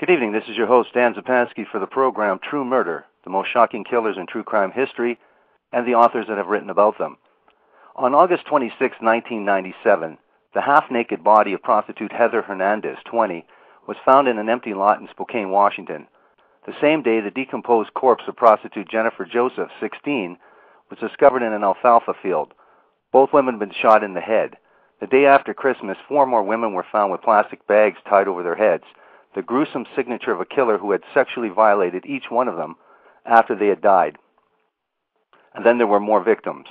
Good evening. This is your host, Dan Zapansky, for the program True Murder, the most shocking killers in true crime history, and the authors that have written about them. On August 26, 1997, the half-naked body of prostitute Heather Hernandez, 20, was found in an empty lot in Spokane, Washington. The same day, the decomposed corpse of prostitute Jennifer Joseph, 16, was discovered in an alfalfa field. Both women had been shot in the head. The day after Christmas, 4 more women were found with plastic bags tied over their heads, the gruesome signature of a killer who had sexually violated each one of them after they had died. And then there were more victims.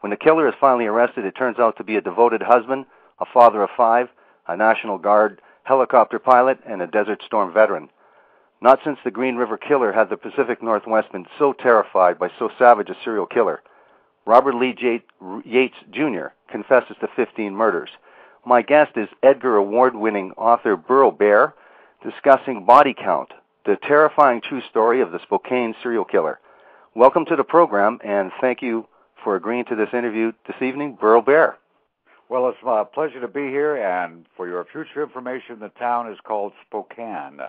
When the killer is finally arrested, it turns out to be a devoted husband, a father of 5, a National Guard helicopter pilot, and a Desert Storm veteran. Not since the Green River Killer had the Pacific Northwest been so terrified by so savage a serial killer. Robert Lee Yates Jr. confesses to 15 murders. My guest is Edgar award-winning author Burl discussing Body Count, the terrifying true story of the Spokane Serial Killer. Welcome to the program, and thank you for agreeing to this interview this evening, Burl. Well, it's my pleasure to be here, and for your future information, the town is called Spokane.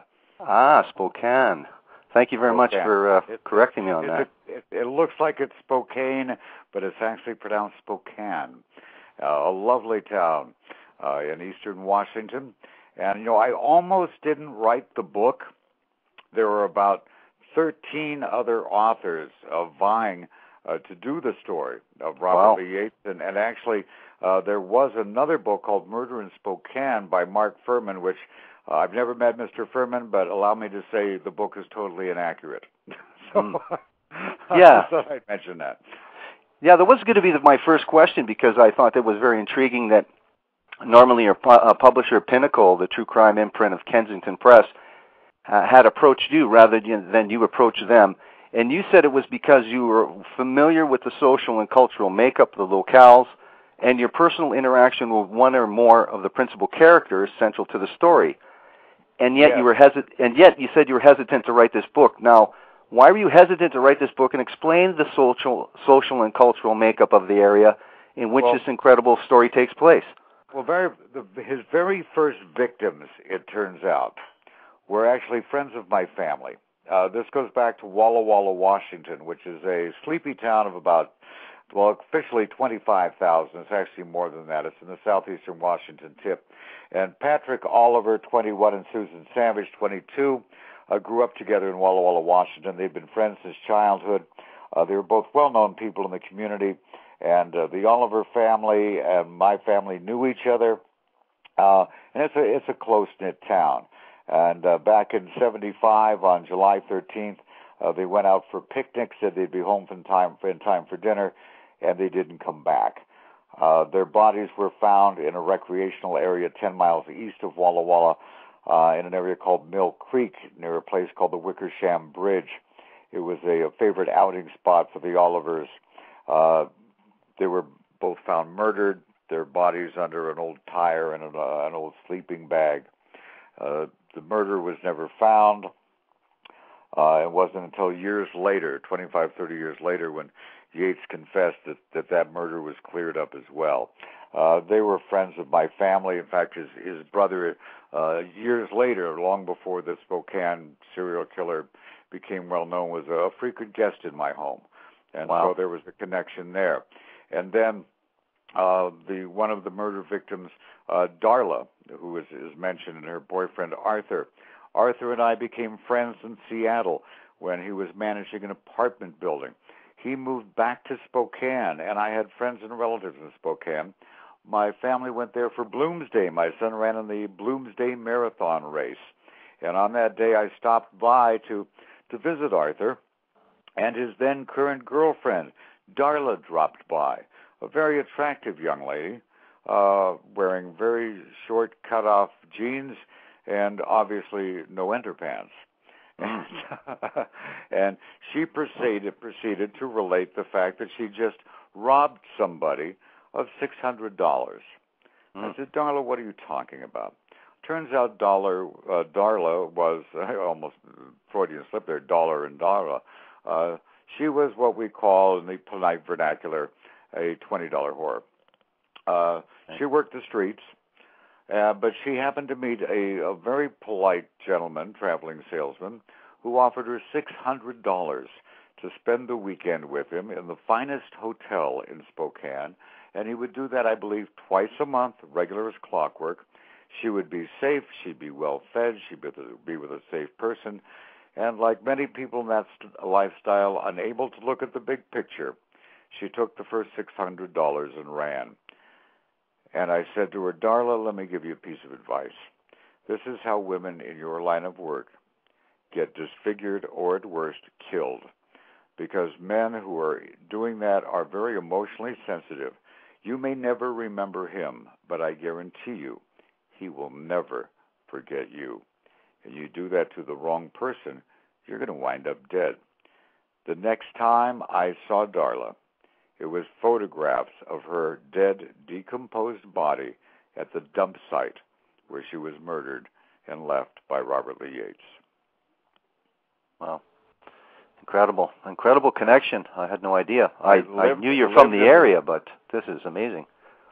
Ah, Spokane. Thank you very much for correcting me on that. It looks like it's Spokane, but it's actually pronounced Spokane. A lovely town in eastern Washington. And, I almost didn't write the book. There were about 13 other authors vying to do the story of Robert Yates. And actually, there was another book called Murder in Spokane by Mark Furman, which I've never met Mr. Furman, but allow me to say the book is totally inaccurate. So yeah. I thought I'd mention that. Yeah, that was going to be my first question, because I thought it was very intriguing that normally a publisher, Pinnacle, the true crime imprint of Kensington Press, had approached you rather than you approached them. And you said it was because you were familiar with the social and cultural makeup of the locales and your personal interaction with one or more of the principal characters central to the story. And yet you were and yet you said you were hesitant to write this book. Now, why were you hesitant to write this book, and explain the social and cultural makeup of the area in which this incredible story takes place? Well, his very first victims, it turns out, were actually friends of my family. This goes back to Walla Walla, Washington, which is a sleepy town of about, officially 25,000. It's actually more than that. It's in the southeastern Washington tip. And Patrick Oliver, 21, and Susan Savage, 22, grew up together in Walla Walla, Washington. They'd been friends since childhood. They were both well-known people in the community. And the Oliver family and my family knew each other, and it's a close-knit town. And back in '75, on July 13th, they went out for picnics. Said they'd be home in time for dinner, and they didn't come back. Their bodies were found in a recreational area 10 miles east of Walla Walla, in an area called Mill Creek, near a place called the Wickersham Bridge. It was a favorite outing spot for the Olivers. They were both found murdered, their bodies under an old tire and an old sleeping bag. The murder was never found. It wasn't until years later, 25, 30 years later, when Yates confessed that murder was cleared up as well. They were friends of my family. In fact, his brother, years later, long before the Spokane serial killer became well known, was a frequent guest in my home. And so there was a connection there. And then one of the murder victims, Darla, who is mentioned, and her boyfriend Arthur. Arthur and I became friends in Seattle when he was managing an apartment building. He moved back to Spokane, and I had friends and relatives in Spokane. My family went there for Bloomsday. My son ran in the Bloomsday Marathon race. And on that day, I stopped by to visit Arthur, and his then current girlfriend, Darla, dropped by, a very attractive young lady, wearing very short cut-off jeans and obviously no underpants. And she proceeded to relate the fact that she just robbed somebody of $600. I said, Darla, what are you talking about? Turns out Darla was, almost Freudian slip there, Dollar and Darla. She was what we call in the polite vernacular a $20 whore. She worked the streets, But she happened to meet a very polite gentleman, traveling salesman, who offered her $600 to spend the weekend with him in the finest hotel in Spokane, and he would do that, I believe, twice a month, regular as clockwork. She would be safe, she'd be well-fed, she'd be with a safe person, and like many people in that lifestyle, unable to look at the big picture, she took the first $600 and ran. And I said to her, Darla, let me give you a piece of advice. This is how women in your line of work get disfigured or, at worst, killed. Because men who are doing that are very emotionally sensitive. You may never remember him, but I guarantee you, he will never forget you. And you do that to the wrong person, you're going to wind up dead. The next time I saw Darla, it was photographs of her dead, decomposed body at the dump site where she was murdered and left by Robert Lee Yates. Wow. Incredible connection. I had no idea. I knew you're from the area, but this is amazing.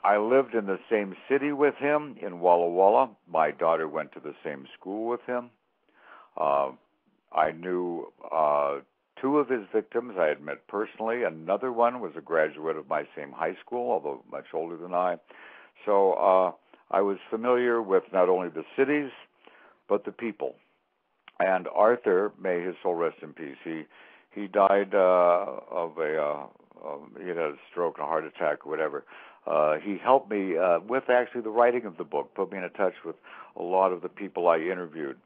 I lived in the same city with him in Walla Walla. My daughter went to the same school with him. I knew two of his victims I had met personally. Another one was a graduate of my same high school, although much older than I. So I was familiar with not only the cities, but the people. And Arthur, may his soul rest in peace, he died he had a stroke, a heart attack, or whatever. He helped me with actually the writing of the book, put me in touch with a lot of the people I interviewed.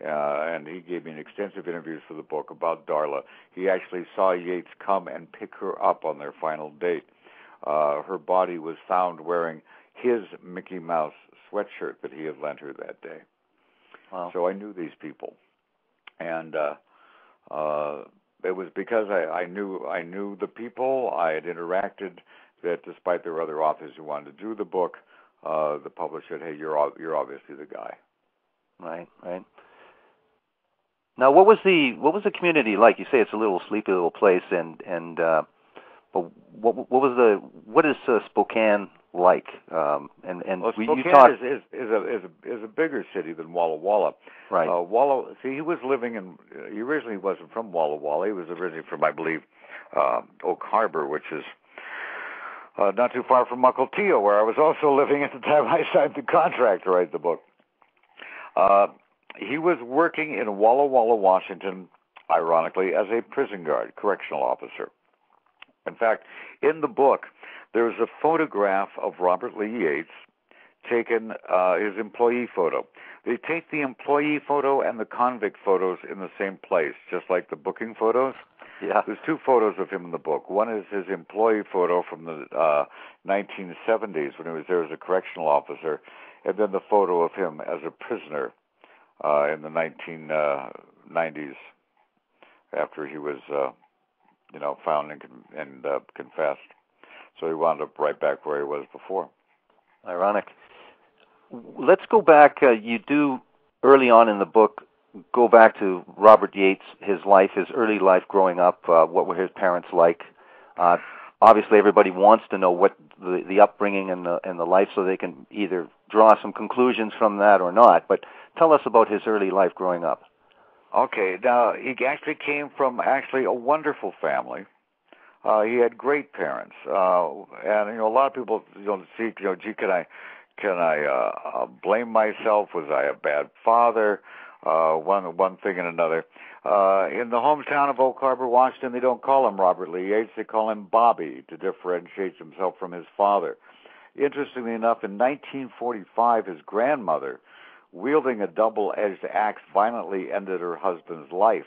And he gave me an extensive interviews for the book about Darla. He actually saw Yates come and pick her up on their final date. Her body was found wearing his Mickey Mouse sweatshirt that he had lent her that day. Wow. So I knew these people. And it was because I knew the people. I had interacted, that despite there were other authors who wanted to do the book, the publisher said, "Hey, you're obviously the guy." Right. Now, what was the community like? You say it's a little sleepy little place, but what is Spokane like? Well, Spokane is a bigger city than Walla Walla. Right. He originally wasn't from Walla Walla. He was originally from, I believe, Oak Harbor, which is not too far from Mukilteo, where I was also living at the time I signed the contract to write the book. He was working in Walla Walla, Washington, ironically, as a prison guard, correctional officer. In fact, in the book, there's a photograph of Robert Lee Yates taken, his employee photo. They take the employee photo and the convict photos in the same place, just like the booking photos. Yeah. There's two photos of him in the book. One is his employee photo from the 1970s when he was there as a correctional officer, and then the photo of him as a prisoner in the 1990s after he was, found and confessed. So he wound up right back where he was before. Ironic. Let's go back. You do, early on in the book, go back to Robert Yates, his life, his early life growing up. What were his parents like? Obviously, everybody wants to know what the upbringing and the life, so they can either draw some conclusions from that or not. But tell us about his early life growing up. Okay, now he actually came from a wonderful family. He had great parents, and a lot of people see, gee, can I blame myself? Was I a bad father? One thing and another. In the hometown of Oak Harbor, Washington, they don't call him Robert Lee Yates. They call him Bobby to differentiate himself from his father. Interestingly enough, in 1945, his grandmother, wielding a double-edged axe, violently ended her husband's life.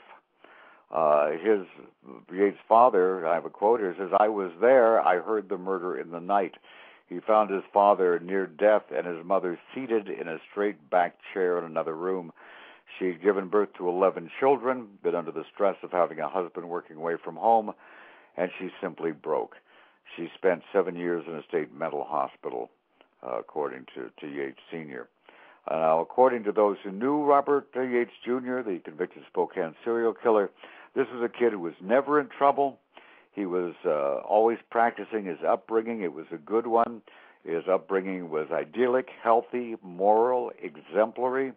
Yates' father, I have a quote here, says, "I was there, I heard the murder in the night. He found his father near death and his mother seated in a straight-back chair in another room. She had given birth to 11 children, been under the stress of having a husband working away from home, and she simply broke. She spent 7 years in a state mental hospital, according to Yates Sr. Now, according to those who knew Robert Yates Jr., the convicted Spokane serial killer, this was a kid who was never in trouble. He was always practicing his upbringing. It was a good one. His upbringing was idyllic, healthy, moral, exemplary.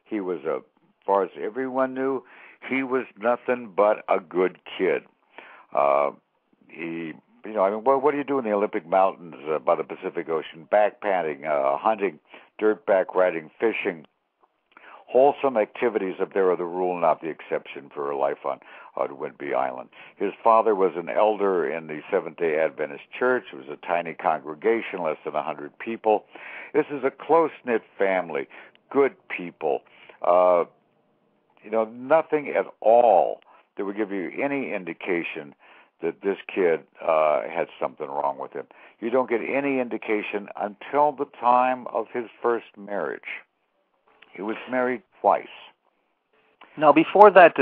He was, as far as everyone knew, he was nothing but a good kid. What do you do in the Olympic Mountains by the Pacific Ocean? Backpacking, hunting, dirtback riding, fishing. Wholesome activities up there are the rule, not the exception for a life on Whidbey Island. His father was an elder in the Seventh-day Adventist Church. It was a tiny congregation, less than 100 people. This is a close-knit family, good people. Nothing at all that would give you any indication that this kid had something wrong with him. You don't get any indication until the time of his first marriage. He was married twice. Now, before that,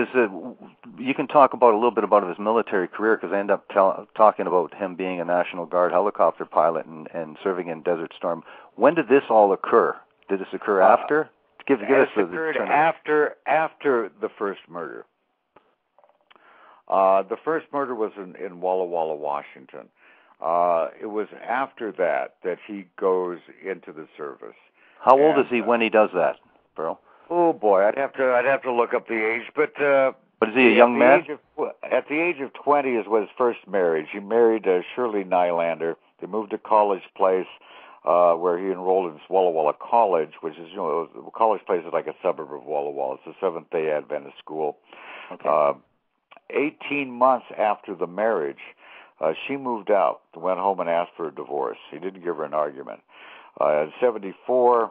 you can talk about a little bit about his military career, because I end up talking about him being a National Guard helicopter pilot and serving in Desert Storm. When did this all occur? Did this occur after? Give us occurred after the first murder. The first murder was in Walla Walla, Washington. It was after that he goes into the service. How old is he when he does that, Burl? Oh boy, I'd have to look up the age, but is he a young man? At the age of 20 was his first marriage. He married Shirley Nylander. They moved to College Place, where he enrolled in Walla Walla College, which is College Place is like a suburb of Walla Walla. It's a Seventh-day Adventist school. Okay. 18 months after the marriage, she moved out, went home and asked for a divorce. He didn't give her an argument. At 74,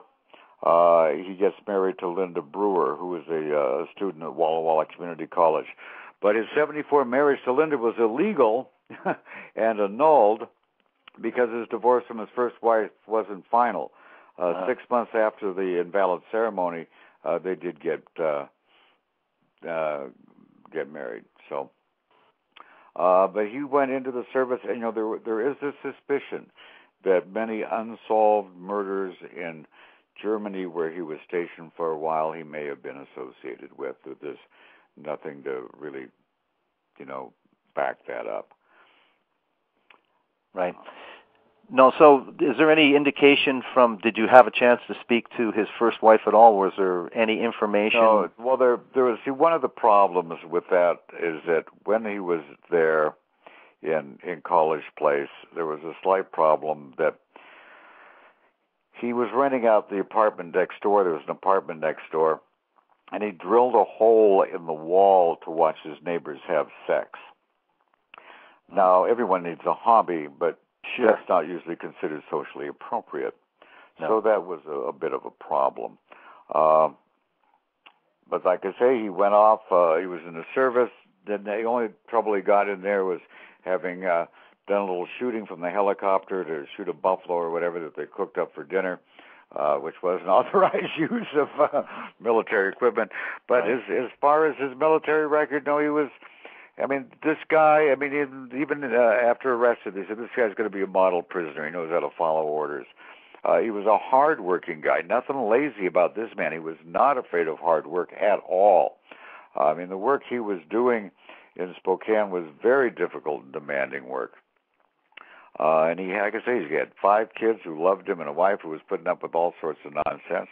he gets married to Linda Brewer, who was a student at Walla Walla Community College. But his 74 marriage to Linda was illegal and annulled because his divorce from his first wife wasn't final. 6 months after the invalid ceremony, they did get married. So, but he went into the service, and there is this suspicion that many unsolved murders in Germany, where he was stationed for a while, he may have been associated with. There's nothing to really, back that up. Right. No, so is there any indication did you have a chance to speak to his first wife at all? Was there any information? No, well, there was, one of the problems with that is that when he was there in College Place, there was a slight problem that he was renting out the apartment next door. There was an apartment next door, and he drilled a hole in the wall to watch his neighbors have sex. Now, everyone needs a hobby, but that's not usually considered socially appropriate. No. So that was a bit of a problem. But like I say, he went off. He was in the service. Then the only trouble he got in there was having done a little shooting from the helicopter to shoot a buffalo or whatever that they cooked up for dinner, which was an authorized use of military equipment. But right. as far as his military record, no, he was... this guy, even after arrested, they said, this guy's going to be a model prisoner. He knows how to follow orders. He was a hard-working guy. Nothing lazy about this man. He was not afraid of hard work at all. The work he was doing in Spokane was very difficult and demanding work. And he had 5 kids who loved him and a wife who was putting up with all sorts of nonsense.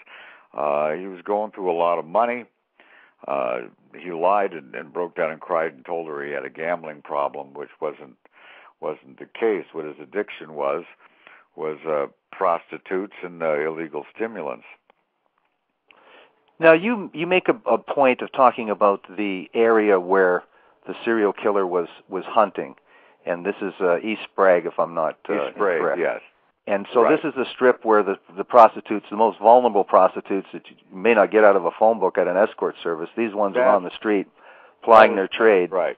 He was going through a lot of money. He lied and broke down and cried and told her he had a gambling problem, which wasn't the case. What his addiction was prostitutes and illegal stimulants. Now, you make a point of talking about the area where the serial killer was hunting, and this is East Sprague, if I'm not East Sprague, incorrect. Yes. And so This is the strip where the prostitutes, the most vulnerable prostitutes that you may not get out of a phone book at an escort service, these ones are on the street plying their trade. Right.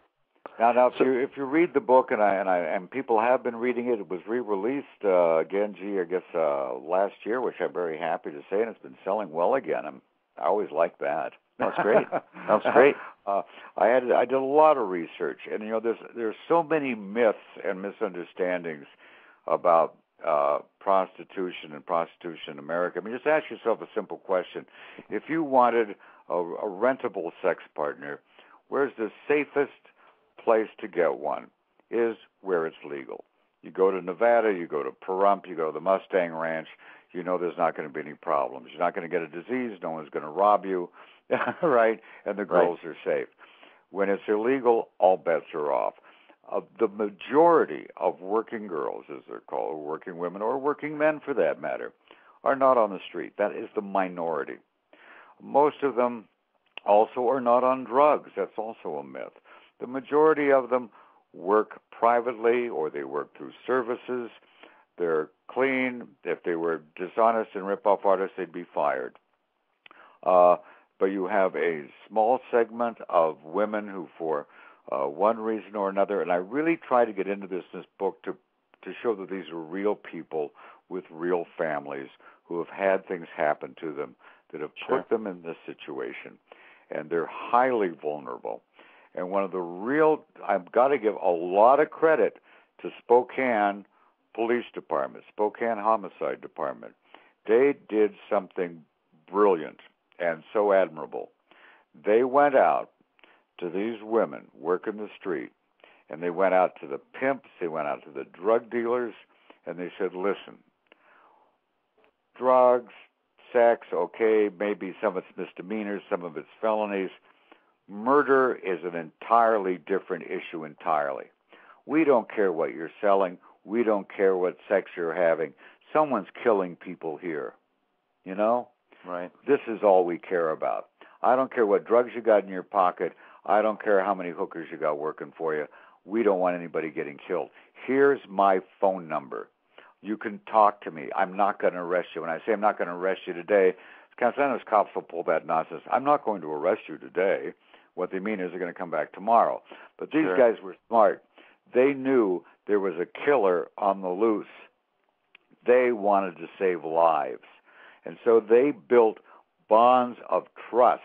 Now, if you read the book, and people have been reading it, it was re-released again, last year, which I'm very happy to say, and it's been selling well again. I always like that. That's great. That's great. I did a lot of research, and there's so many myths and misunderstandings about prostitution and prostitution in America. Just ask yourself a simple question. If you wanted a rentable sex partner, where's the safest place to get one? Is where it's legal. You go to Nevada, you go to Pahrump, you go to the Mustang Ranch, you know there's not going to be any problems. You're not going to get a disease. No one's going to rob you, right? And the girls are safe. When it's illegal, all bets are off. The majority of working girls, as they're called, or working women, or working men for that matter, are not on the street. That is the minority. Most of them also are not on drugs. That's also a myth. The majority of them work privately or they work through services. They're clean. If they were dishonest and rip-off artists, they'd be fired. But you have a small segment of women who, for one reason or another, and I really try to get into this in this book to show that these are real people with real families who have had things happen to them that have put them in this situation. And they're highly vulnerable. And one of the real, I've got to give a lot of credit to Spokane Police Department, Spokane Homicide Department. They did something brilliant and so admirable. They went out to these women working the street, and they went out to the pimps, they went out to the drug dealers, and they said, listen, drugs, sex, okay, maybe some of it's misdemeanors, some of it's felonies. Murder is an entirely different issue entirely. We don't care what you're selling. We don't care what sex you're having. Someone's killing people here, you know? Right. This is all we care about. I don't care what drugs you got in your pocket. I don't care how many hookers you got working for you. We don't want anybody getting killed. Here's my phone number. You can talk to me. I'm not going to arrest you. When I say I'm not going to arrest you today, sometimes cops will pull that nonsense. I'm not going to arrest you today. What they mean is they're going to come back tomorrow. But these guys were smart. They knew there was a killer on the loose. They wanted to save lives. And so they built bonds of trust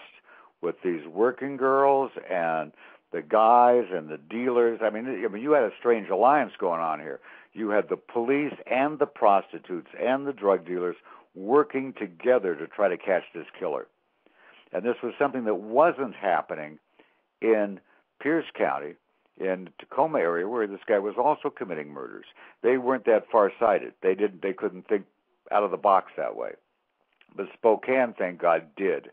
with these working girls and the guys and the dealers. I mean, you had a strange alliance going on here. You had the police and the prostitutes and the drug dealers working together to try to catch this killer. And this was something that wasn't happening in Pierce County, in the Tacoma area, where this guy was also committing murders. They weren't that far-sighted. They couldn't think out of the box that way. But Spokane, thank God, did,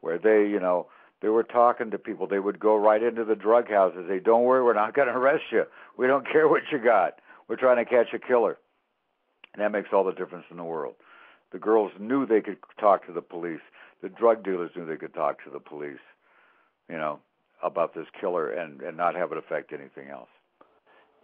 where they were talking to people. They would go right into the drug houses. They, don't worry, we're not going to arrest you. We don't care what you got. We're trying to catch a killer. And that makes all the difference in the world. The girls knew they could talk to the police. The drug dealers knew they could talk to the police, about this killer and not have it affect anything else.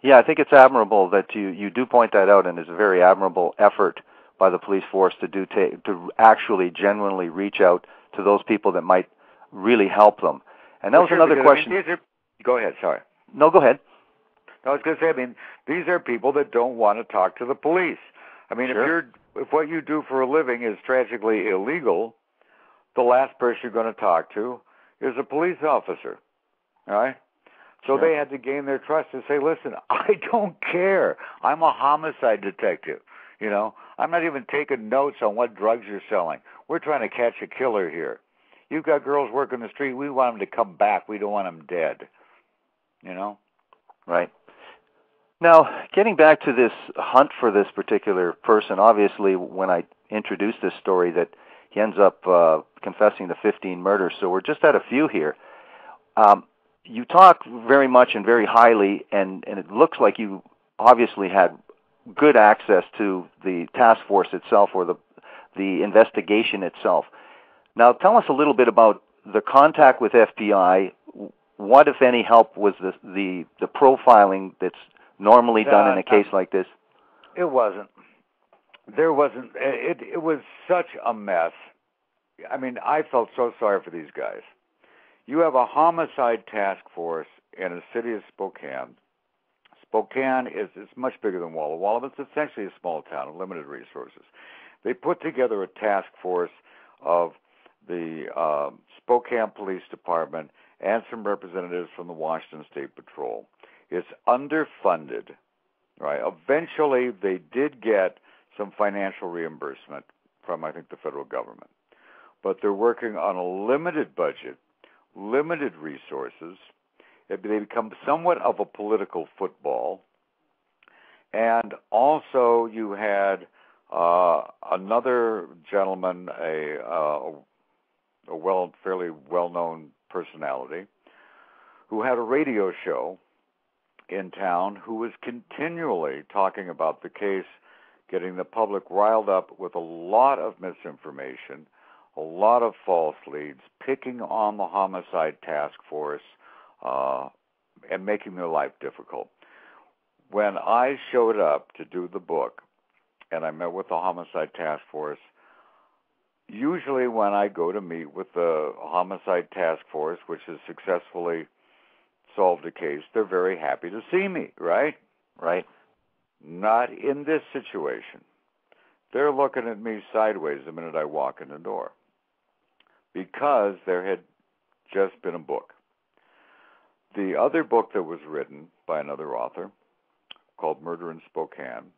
Yeah, I think it's admirable that you do point that out, and it's a very admirable effort by the police force to actually genuinely reach out to those people that might really help them. And that was another question. Go ahead, sorry. No, go ahead. I was going to say, these are people that don't want to talk to the police. If what you do for a living is tragically illegal, the last person you're going to talk to is a police officer, all right? So they had to gain their trust and say, listen, I don't care. I'm a homicide detective, I'm not even taking notes on what drugs you're selling. We're trying to catch a killer here. You've got girls working the street. We want them to come back. We don't want them dead, Right. Now, getting back to this hunt for this particular person, obviously when I introduced this story that he ends up confessing to 15 murders, so we're just at a few here. You talk very much and very highly, and it looks like you obviously had good access to the task force itself or the investigation itself. Now, tell us a little bit about the contact with FBI. What, if any, help was the profiling that's normally done in a case like this? It wasn't. There wasn't. It was such a mess. I felt so sorry for these guys. You have a homicide task force in a city of Spokane. Spokane is much bigger than Walla Walla, but it's essentially a small town of limited resources. They put together a task force of the Spokane Police Department and some representatives from the Washington State Patrol. It's underfunded, right? Eventually, they did get some financial reimbursement from, I think, the federal government. But they're working on a limited budget, limited resources. They become somewhat of a political football. And also you had another gentleman, a fairly well-known personality, who had a radio show in town, who was continually talking about the case, getting the public riled up with a lot of misinformation, a lot of false leads, picking on the homicide task force, and making their life difficult. When I showed up to do the book, and I met with the homicide task force, usually when I go to meet with the homicide task force, which has successfully solved a case, they're very happy to see me, right? Right. Not in this situation. They're looking at me sideways the minute I walk in the door, because there had just been a book. The other book that was written by another author, called Murder in Spokane,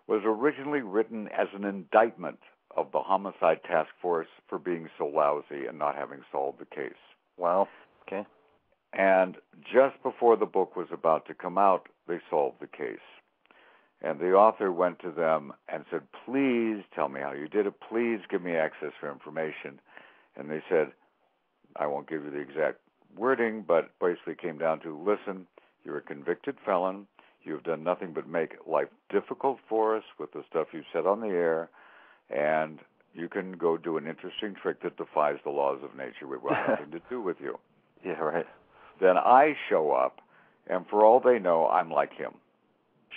was originally written as an indictment of the homicide task force for being so lousy and not having solved the case. Wow. Okay. And just before the book was about to come out, they solved the case. And the author went to them and said, please tell me how you did it. Please give me access for information. And they said, I won't give you the exact wording, but basically came down to, listen, you're a convicted felon. You've done nothing but make life difficult for us with the stuff you've said on the air, and you can go do an interesting trick that defies the laws of nature. We want nothing to do with you. Yeah, right. Then I show up, and for all they know, I'm like him.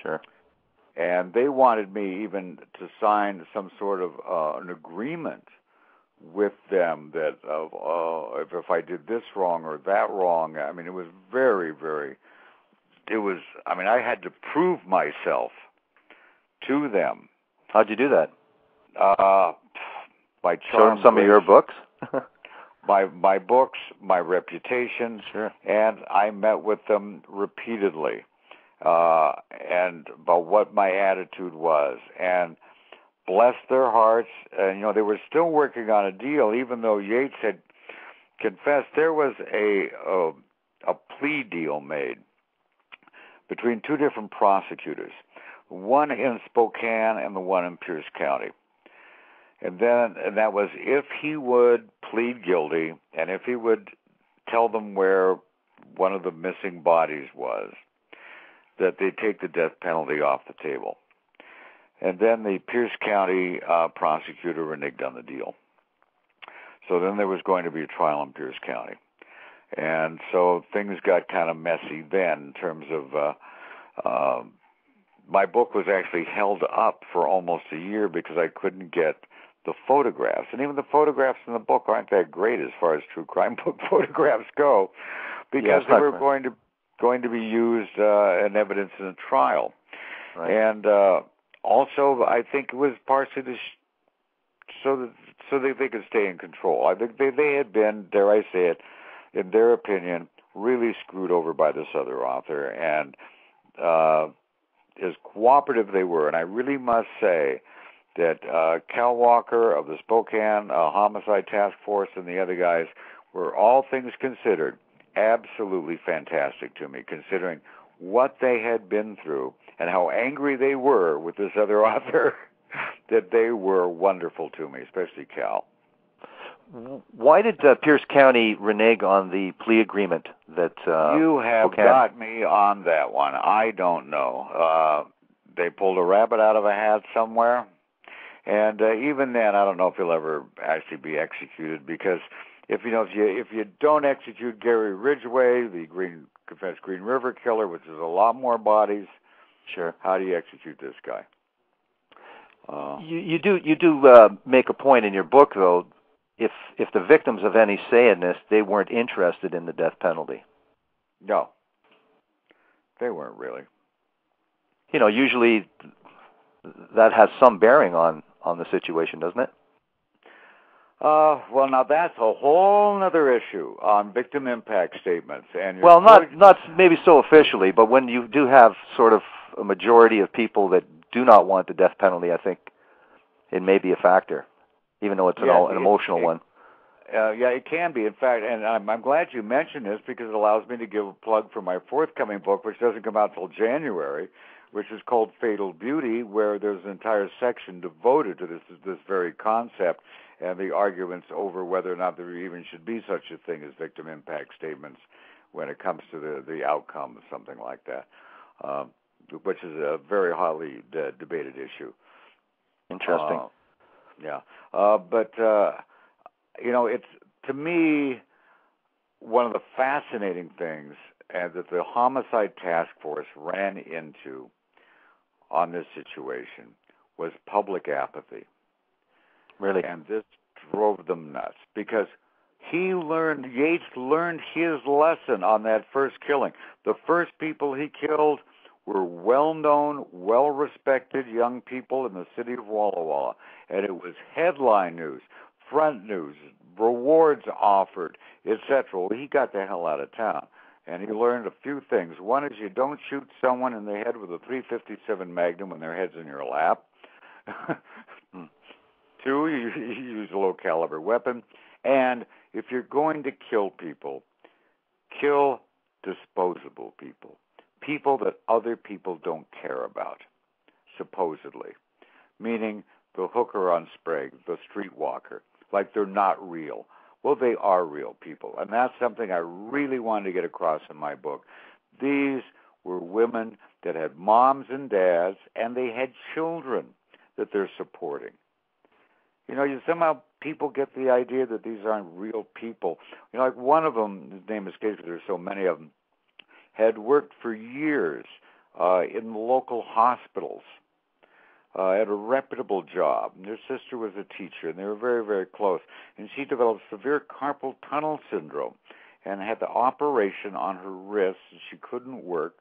Sure. And they wanted me even to sign some sort of an agreement with them that if I did this wrong or that wrong. I mean, it was very, very... I had to prove myself to them. How'd you do that? By show them some of your books? my books, my reputation, sure. And I met with them repeatedly, and about what my attitude was. And bless their hearts, and they were still working on a deal, even though Yates had confessed. There was a plea deal made between two different prosecutors, one in Spokane and the one in Pierce County. And that was if he would plead guilty and if he would tell them where one of the missing bodies was, that they'd take the death penalty off the table. And then the Pierce County prosecutor reneged on the deal. So then there was going to be a trial in Pierce County. And so things got kind of messy then in terms of my book was actually held up for almost a year because I couldn't get the photographs. And even the photographs in the book aren't that great as far as true crime book photographs go, because they were going to be used in evidence in a trial. Right. And also, I think it was partially so that they could stay in control. I think they had been, dare I say it, in their opinion, really screwed over by this other author, and as cooperative they were. And I really must say that Cal Walker of the Spokane Homicide Task Force and the other guys were, all things considered, absolutely fantastic to me, considering what they had been through and how angry they were with this other author, that they were wonderful to me, especially Cal. Why did Pierce County renege on the plea agreement that you have Spokane? Got me on that one. I don't know. They pulled a rabbit out of a hat somewhere, and even then, I don't know if he'll ever actually be executed, because if you don't execute Gary Ridgway, the confessed Green River killer, which is a lot more bodies, sure. How do you execute this guy? You do make a point in your book, though. If the victims of any say in this, they weren't interested in the death penalty. No, they weren't really. Usually that has some bearing on the situation, doesn't it? Well, now that's a whole other issue on victim impact statements. And well, not maybe so officially, but when you do have sort of a majority of people that do not want the death penalty, I think it may be a factor, even though it's an emotional one. Yeah, it can be. In fact, and I'm glad you mentioned this, because it allows me to give a plug for my forthcoming book, which doesn't come out till January, which is called Fatal Beauty, where there's an entire section devoted to this very concept and the arguments over whether or not there even should be such a thing as victim impact statements when it comes to the outcome of something like that, which is a very highly debated issue. Interesting. But it's, to me, one of the fascinating things that the Homicide Task Force ran into on this situation was public apathy. Really? And this drove them nuts because Yates learned his lesson on that first killing. The first people he killed were well-known, well-respected young people in the city of Walla Walla. And it was headline news, front news, rewards offered, etc. Well, he got the hell out of town. And he learned a few things. One is you don't shoot someone in the head with a .357 Magnum when their head's in your lap. Two, you use a low-caliber weapon. And if you're going to kill people, kill disposable people, people that other people don't care about, supposedly, meaning the hooker on Sprague, the streetwalker, like they're not real. Well, they are real people, and that's something I really wanted to get across in my book. These were women that had moms and dads, and they had children that they're supporting. Somehow people get the idea that these aren't real people. Like one of them, his name escapes me, there's so many of them, had worked for years in the local hospitals, had a reputable job. And their sister was a teacher, and they were very, very close. And she developed severe carpal tunnel syndrome and had the operation on her wrist. She couldn't work.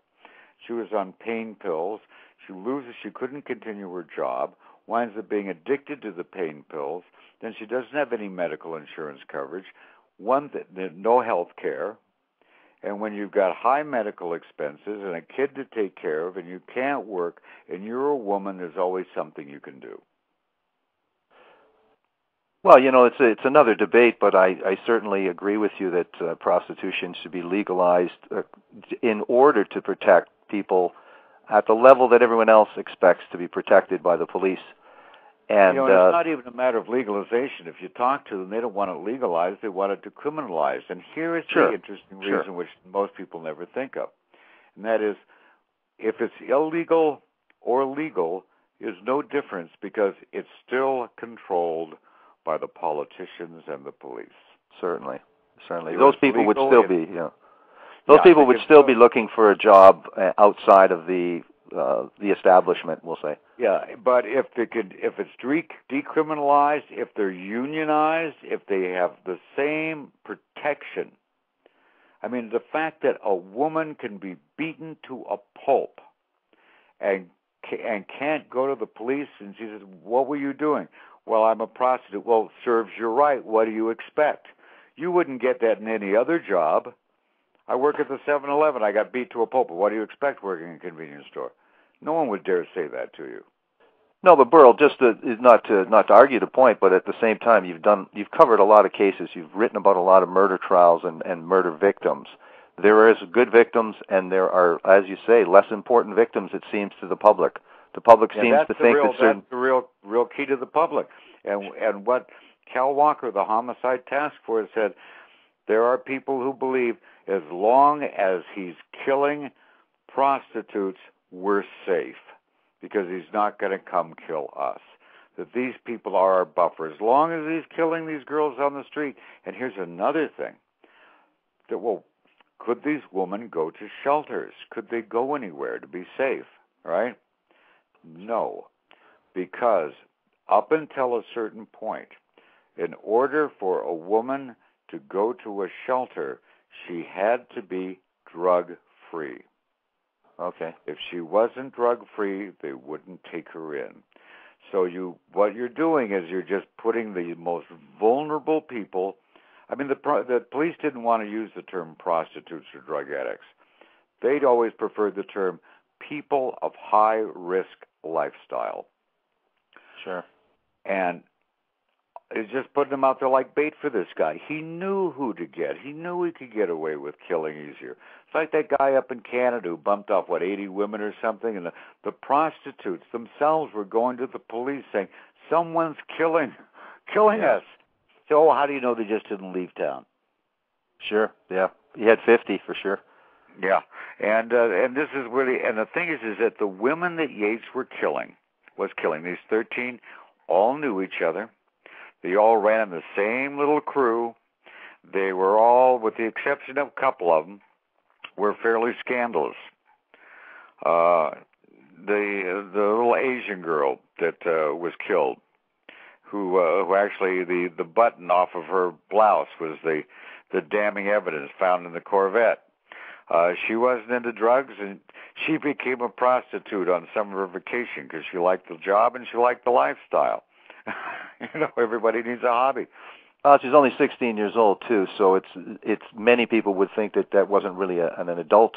She was on pain pills. She couldn't continue her job, winds up being addicted to the pain pills. Then she doesn't have any medical insurance coverage, no health care. And when you've got high medical expenses and a kid to take care of and you can't work and you're a woman, there's always something you can do. Well, it's another debate, but I certainly agree with you that prostitution should be legalized in order to protect people at the level that everyone else expects to be protected by the police. And it's not even a matter of legalization. If you talk to them, they don't want it legalized. They want it decriminalized. And here is the interesting reason which most people never think of. And that is, if it's illegal or legal, is no difference because it's still controlled by the politicians and the police. Certainly. Those people would still be, Those people would still be looking for a job outside of the establishment, we'll say. Yeah, but if it's decriminalized, if they're unionized, if they have the same protection. I mean, the fact that a woman can be beaten to a pulp and can't go to the police, and she says, "What were you doing?" "Well, I'm a prostitute." "Well, serves you right. What do you expect?" You wouldn't get that in any other job. "I work at the 7-Eleven. I got beat to a pulp. What do you expect working in a convenience store?" No one would dare say that to you. No, but Burl, not to argue the point, but at the same time, you've covered a lot of cases. You've written about a lot of murder trials and murder victims. There is good victims, and there are, as you say, less important victims. It seems to the public. The public seems to think that certain. That's the real key to the public. And what Cal Walker, the Homicide Task Force, said, there are people who believe as long as he's killing prostitutes, we're safe because he's not going to come kill us. That these people are our buffer. As long as he's killing these girls on the street. And here's another thing. Could these women go to shelters? Could they go anywhere to be safe? Right? No. Because up until a certain point, in order for a woman to go to a shelter, she had to be drug-free. Okay. If she wasn't drug-free, they wouldn't take her in. So what you're doing is you're just putting the most vulnerable people. I mean, the police didn't want to use the term prostitutes or drug addicts. They'd always preferred the term people of high-risk lifestyle. Sure. And is just putting him out there like bait for this guy. He knew who to get. He knew he could get away with killing easier. It's like that guy up in Canada who bumped off, 80 women or something, and the prostitutes themselves were going to the police saying, someone's killing us. So how do you know they just didn't leave town? Sure, yeah. He had 50 for sure. Yeah, and this is really, and the thing is that the women that Yates was killing, these 13, all knew each other. They all ran in the same little crew. They were all, with the exception of a couple of them, were fairly scandalous. The little Asian girl that was killed, who actually the button off of her blouse was the damning evidence found in the Corvette. She wasn't into drugs, and she became a prostitute on summer vacation because she liked the job and she liked the lifestyle. Everybody needs a hobby. She's only 16 years old too, so it's many people would think that wasn't really an adult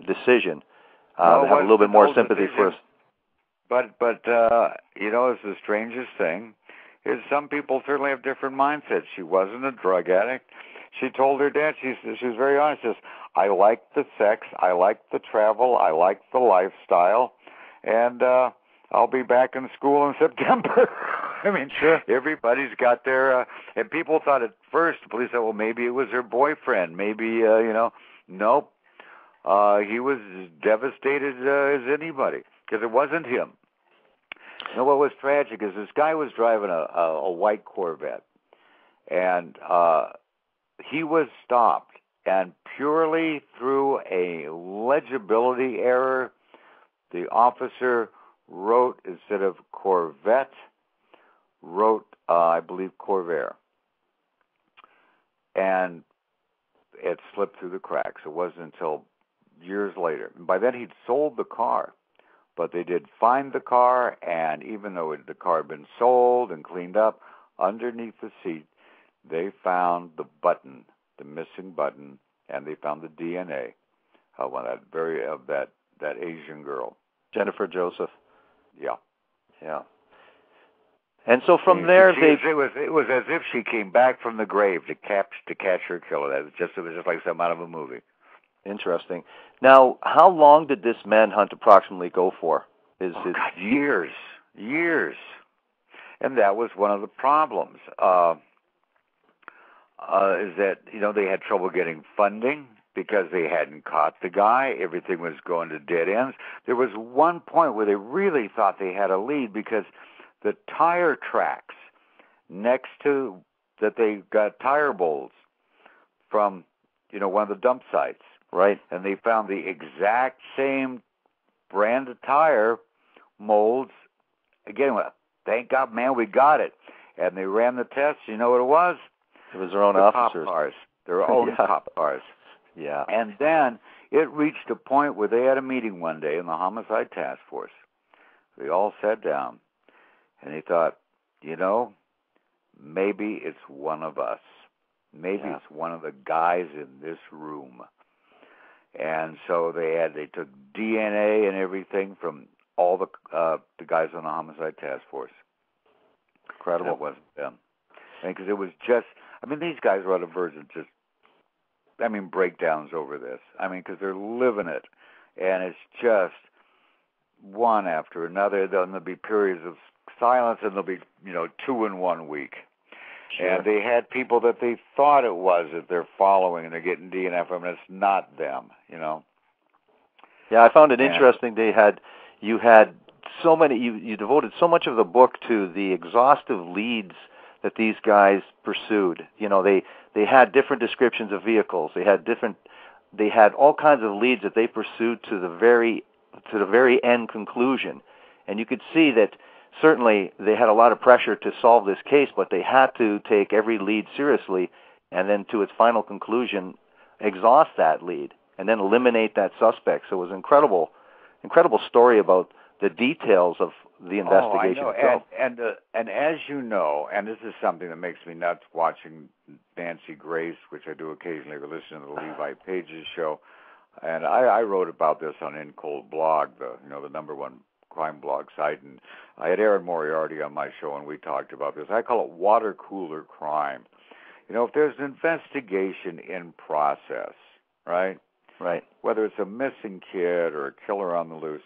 decision. They have a little bit more sympathy for us. But it's the strangest thing is some people certainly have different mindsets. She wasn't a drug addict. She told her dad, she was very honest, she says, I like the sex, I like the travel, I like the lifestyle, and I'll be back in school in September. I mean, sure. Everybody's got their, and people thought at first, the police said, well, maybe it was her boyfriend, maybe, nope. He was as devastated as anybody, because it wasn't him. What was tragic is this guy was driving a white Corvette, and he was stopped, and purely through a legibility error, the officer wrote, instead of Corvette, wrote, I believe, Corvair. And it slipped through the cracks. It wasn't until years later. And by then, he'd sold the car. But they did find the car, and even though the car had been sold and cleaned up, underneath the seat, they found the button, the missing button, and they found the DNA of that Asian girl, Jennifer Joseph. Yeah. And so from there, it was as if she came back from the grave to catch her killer. It was just like some out of a movie. Interesting. Now, how long did this manhunt approximately go for? Years. And that was one of the problems. Is that, they had trouble getting funding because they hadn't caught the guy. Everything was going to dead ends. There was one point where they really thought they had a lead because the tire tracks next to that they got tire bowls from, one of the dump sites. Right. And they found the exact same brand of tire molds. Again, thank God, man, we got it. And they ran the tests. You know what it was? It was their own officers. Cop cars. Their own cop cars. Yeah. And then it reached a point where they had a meeting one day in the Homicide Task Force. They all sat down, and they thought, maybe it's one of us. Maybe it's one of the guys in this room. And so they took DNA and everything from all the guys on the Homicide Task Force. Incredible. That wasn't them. Because it was just, these guys were on the verge of just, breakdowns over this. Because they're living it. And it's just one after another. Then there'll be periods of silence, and there'll be, 2 in 1 week. Sure. And they had people that they thought it was that they're following, and they're getting DNA from, and it's not them, Yeah, I found it interesting. You had so many. You devoted so much of the book to the exhaustive leads that these guys pursued. They had different descriptions of vehicles. They had all kinds of leads that they pursued to the very end conclusion, and you could see that. Certainly, they had a lot of pressure to solve this case, but they had to take every lead seriously and then, to its final conclusion, exhaust that lead and then eliminate that suspect. So it was an incredible story about the details of the investigation itself. And as you know, and this is something that makes me nuts watching Nancy Grace, which I do occasionally listen to the Levi Pages show, and I wrote about this on In Cold Blog, the number one crime blog site, and I had Aaron Moriarty on my show, and we talked about this. I call it water cooler crime. You know, if there's an investigation in process, right? Right. Whether it's a missing kid or a killer on the loose,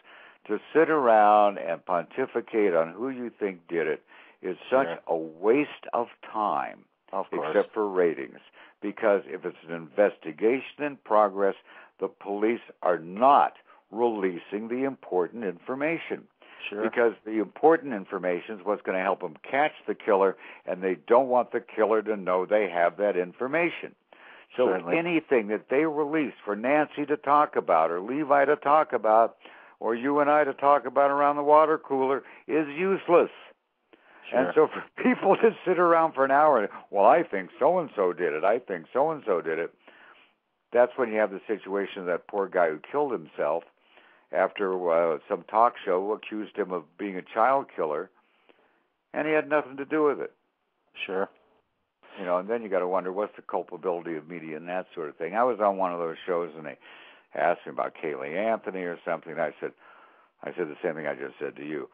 to sit around and pontificate on who you think did it is such a waste of time, except for ratings. Because if it's an investigation in progress, the police are not releasing the important information. Sure. Because the important information is what's going to help them catch the killer, and they don't want the killer to know they have that information. So anything that they release for Nancy to talk about, or Levi to talk about, or you and I to talk about around the water cooler is useless. Sure. And so for people to sit around for an hour and, well, I think so-and-so did it, I think so-and-so did it, that's when you have the situation of that poor guy who killed himself after some talk show accused him of being a child killer, and he had nothing to do with it. Sure. You know, and then you got to wonder, what's the culpability of media and that sort of thing. I was on one of those shows, and they asked me about Kaylee Anthony or something, and I said the same thing I just said to you.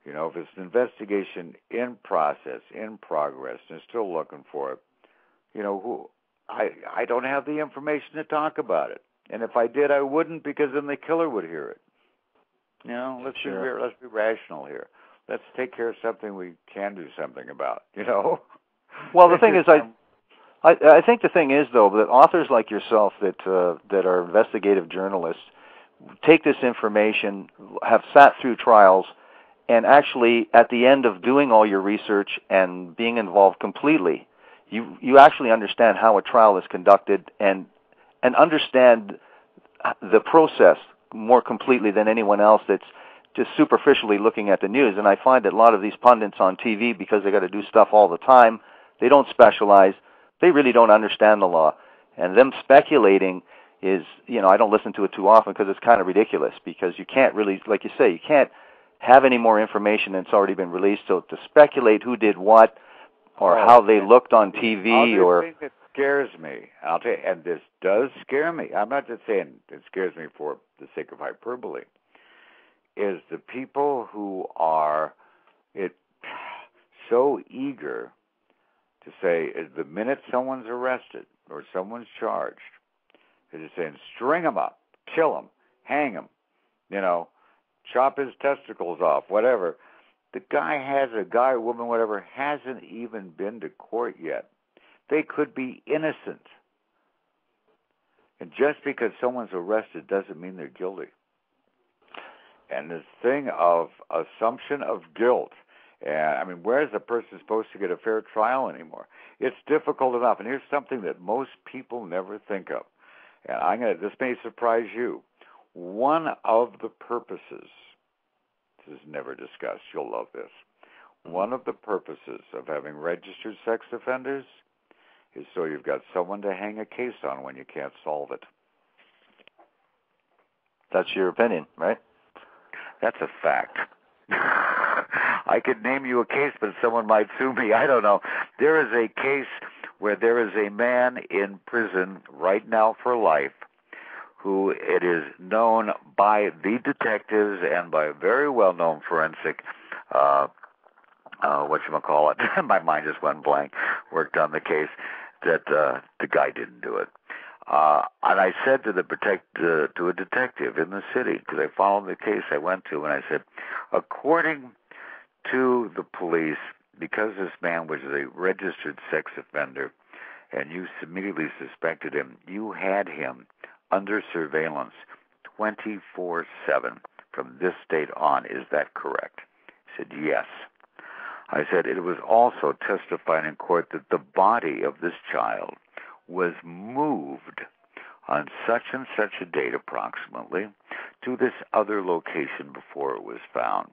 You know, if it's an investigation in process, in progress, and still looking for it, you know, I don't have the information to talk about it. And if I did, I wouldn't, because then the killer would hear it. You know, let's be rational here. Let's take care of something we can do something about, you know? Well, the thing is, I think the thing is, though, that authors like yourself that are investigative journalists take this information, have sat through trials, and actually, at the end of doing all your research and being involved completely, you actually understand how a trial is conducted and understand the process more completely than anyone else that's just superficially looking at the news. And I find that a lot of these pundits on TV, because they got to do stuff all the time, they don't specialize. They really don't understand the law. And them speculating is, you know, I don't listen to it too often because it's kind of ridiculous, because you can't really, like you say, you can't have any more information that's already been released. So to speculate who did what or how they looked on TV or... The thing that scares me, I'll tell you, and this does scare me, I'm not just saying it scares me for the sake of hyperbole, is the people who are so eager to say, the minute someone's arrested or someone's charged, they're just saying, string him up, kill him, hang him, you know, chop his testicles off, whatever. The guy, woman, whatever, hasn't even been to court yet. They could be innocent. And just because someone's arrested doesn't mean they're guilty. And this thing of assumption of guilt, and I mean, where is a person supposed to get a fair trial anymore? It's difficult enough. And here's something that most people never think of. And this may surprise you. One of the purposes, this is never discussed, you'll love this. One of the purposes of having registered sex offenders is so you've got someone to hang a case on when you can't solve it. That's your opinion, right? That's a fact. I could name you a case, but someone might sue me. I don't know. There is a case where there is a man in prison right now for life who it is known by the detectives and by a very well-known forensic, whatchamacallit, my mind just went blank, worked on the case, that the guy didn't do it. And I said to a detective in the city, because I followed the case I went to, and I said, according to the police, because this man was a registered sex offender, and you immediately suspected him, you had him under surveillance 24/7 from this date on. Is that correct? He said, yes. I said, it was also testified in court that the body of this child was moved on such and such a date approximately to this other location before it was found.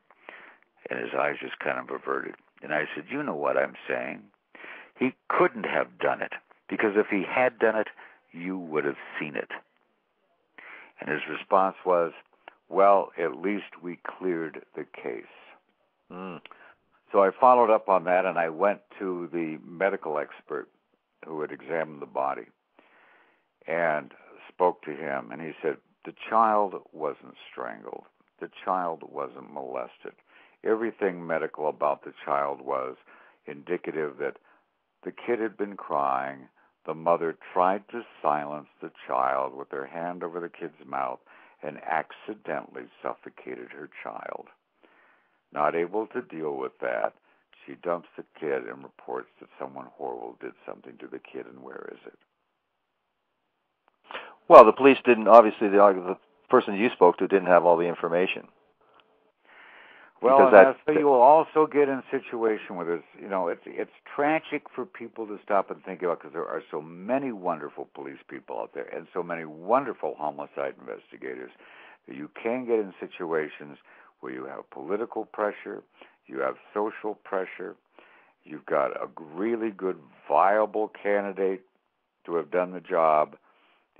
And his eyes just kind of averted. And I said, you know what I'm saying? He couldn't have done it, because if he had done it, you would have seen it. And his response was, well, at least we cleared the case. So I followed up on that, and I went to the medical expert who had examined the body and spoke to him. And he said, the child wasn't strangled. the child wasn't molested. Everything medical about the child was indicative that the kid had been crying. The mother tried to silence the child with her hand over the kid's mouth and accidentally suffocated her child. Not able to deal with that, she dumps the kid and reports that someone horrible did something to the kid, and where is it? Well, the police didn't, obviously, the person you spoke to didn't have all the information. Well, so you will also get in a situation where it's tragic for people to stop and think about, because there are so many wonderful police people out there and so many wonderful homicide investigators that you can get in situations where you have political pressure, you have social pressure, you've got a really good, viable candidate to have done the job,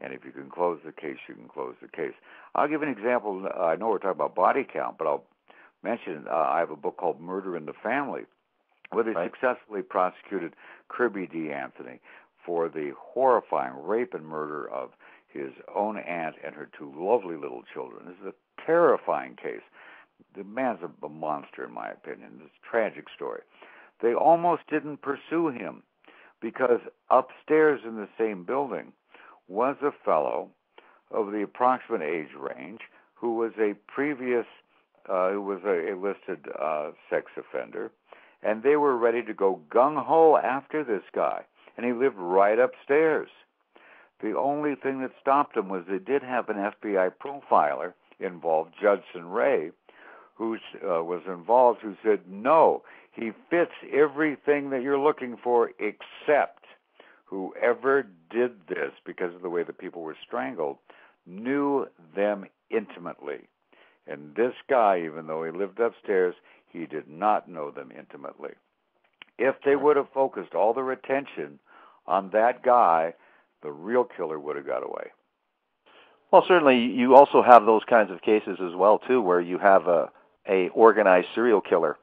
and if you can close the case, you can close the case. I'll give an example. I know we're talking about body count, but I'll mention I have a book called Murder in the Family, where they successfully prosecuted Kirby D. Anthony for the horrifying rape and murder of his own aunt and her two lovely little children. This is a terrifying case. The man's a monster, in my opinion. It's a tragic story. They almost didn't pursue him because upstairs in the same building was a fellow of the approximate age range who was a previous who was a listed sex offender, and they were ready to go gung-ho after this guy, and he lived right upstairs. The only thing that stopped him was they did have an FBI profiler involved, Judson Ray, who was involved, who said, no, he fits everything that you're looking for, except whoever did this, because of the way the people were strangled, knew them intimately. And this guy, even though he lived upstairs, he did not know them intimately. If they would have focused all their attention on that guy, the real killer would have got away. Well, certainly you also have those kinds of cases as well, too, where you have a organized serial killer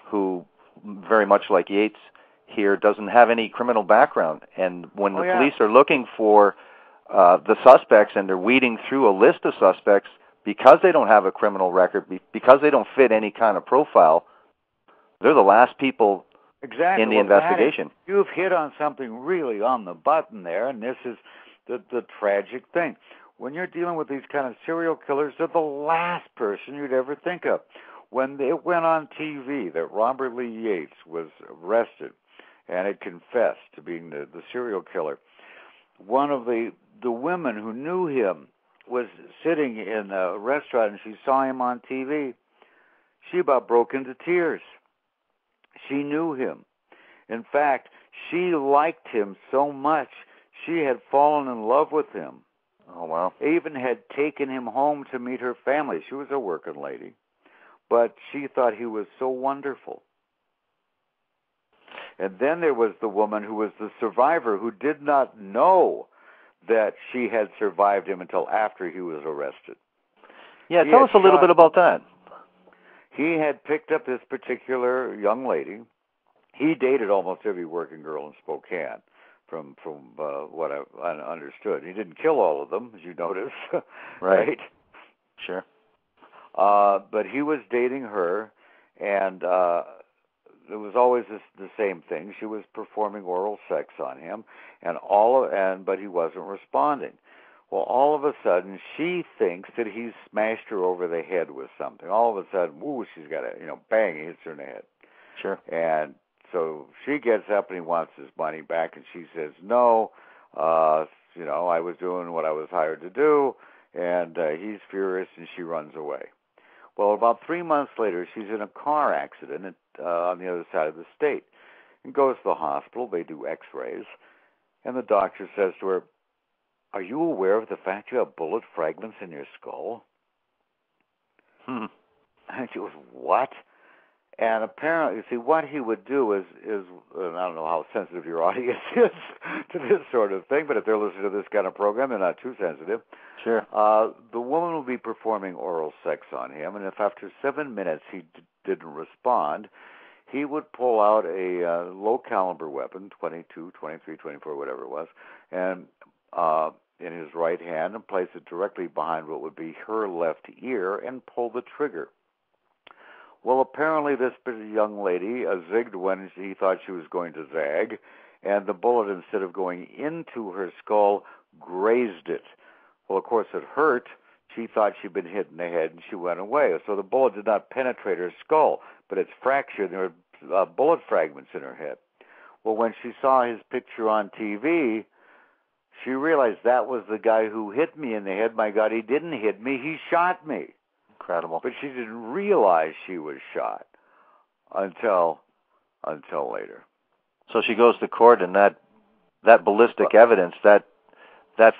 who, very much like Yates here, doesn't have any criminal background. And when the police are looking for the suspects and they're weeding through a list of suspects, because they don't have a criminal record, because they don't fit any kind of profile, they're the last people in the investigation. You've hit on something really on the button there, and this is the tragic thing. When you're dealing with these kind of serial killers, they're the last person you'd ever think of. When it went on TV that Robert Lee Yates was arrested and had confessed to being the serial killer, one of the women who knew him was sitting in a restaurant, and she saw him on TV. She about broke into tears. She knew him. In fact, she liked him so much, she had fallen in love with him. Oh, wow. Even had taken him home to meet her family. She was a working lady. But she thought he was so wonderful. And then there was the woman who was the survivor, who did not know that she had survived him until after he was arrested. Yeah, tell us a little bit about that. He had picked up this particular young lady. He dated almost every working girl in Spokane, from what I understood. He didn't kill all of them, as you notice. Right? Sure. But he was dating her, and it was always the same thing. She was performing oral sex on him, but he wasn't responding. Well, all of a sudden, she thinks that he's smashed her over the head with something. All of a sudden, she's got bang, he hits her in the head. Sure. And so she gets up and he wants his money back, and she says, no, I was doing what I was hired to do, and he's furious, and she runs away. Well, about 3 months later, she's in a car accident on the other side of the state and goes to the hospital. They do x-rays, and the doctor says to her, are you aware of the fact you have bullet fragments in your skull? And she goes, what? And apparently, see, what he would do is and I don't know how sensitive your audience is to this sort of thing, but if they're listening to this kind of program, they're not too sensitive. Sure. The woman will be performing oral sex on him, and if after 7 minutes he didn't respond, he would pull out a low-caliber weapon, 22, 23, 24, whatever it was, and in his right right hand and place it directly behind what would be her left ear and pull the trigger. Well, apparently this young lady zigged when he thought she was going to zag, and the bullet, instead of going into her skull, grazed it. Well, of course, it hurt. She thought she'd been hit in the head, and she went away. So the bullet did not penetrate her skull, but it's fractured. There were bullet fragments in her head. Well, when she saw his picture on TV, she realized that was the guy who hit me in the head. My God, he didn't hit me. He shot me. Incredible. But she didn't realize she was shot until later. So she goes to court, and that ballistic evidence, that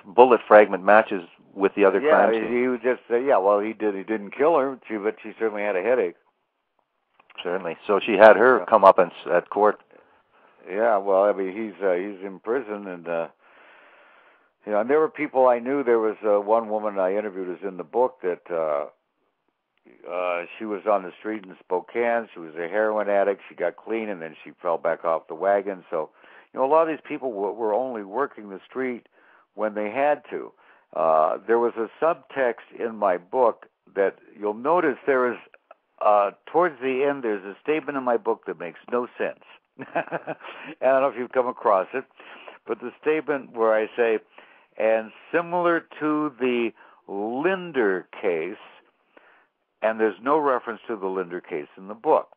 bullet fragment matches with the other crime scene. Yeah, he would just say, he didn't kill her, but she certainly had a headache. Certainly. So she had her comeuppance at court. Yeah, well, I mean, he's in prison, and and there were people I knew. There was one woman I interviewed who's in the book that she was on the street in Spokane. She was a heroin addict. She got clean, and then she fell back off the wagon. So, a lot of these people were only working the street when they had to. There was a subtext in my book that you'll notice there is, towards the end, there's a statement in my book that makes no sense. I don't know if you've come across it, but the statement where I say, and similar to the Linder case, and there's no reference to the Linder case in the book.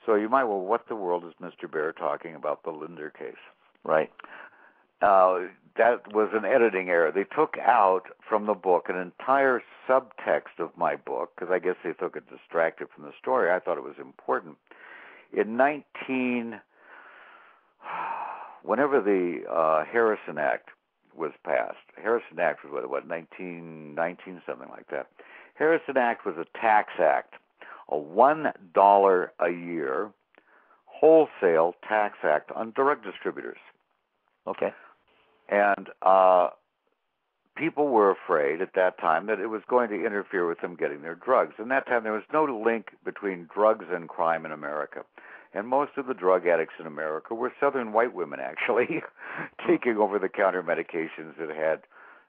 So you might, what the world is Mr. Bear talking about the Linder case? Right. That was an editing error. They took out from the book an entire subtext of my book, because I guess they took it distracted from the story. I thought it was important. Whenever the Harrison Act was passed, Harrison Act was what 1919, something like that. Harrison Act was a tax act, a $1 a year wholesale tax act on drug distributors. Okay. And people were afraid at that time that it was going to interfere with them getting their drugs. And that time there was no link between drugs and crime in America. And most of the drug addicts in America were Southern white women, actually, taking over-the-counter medications that had,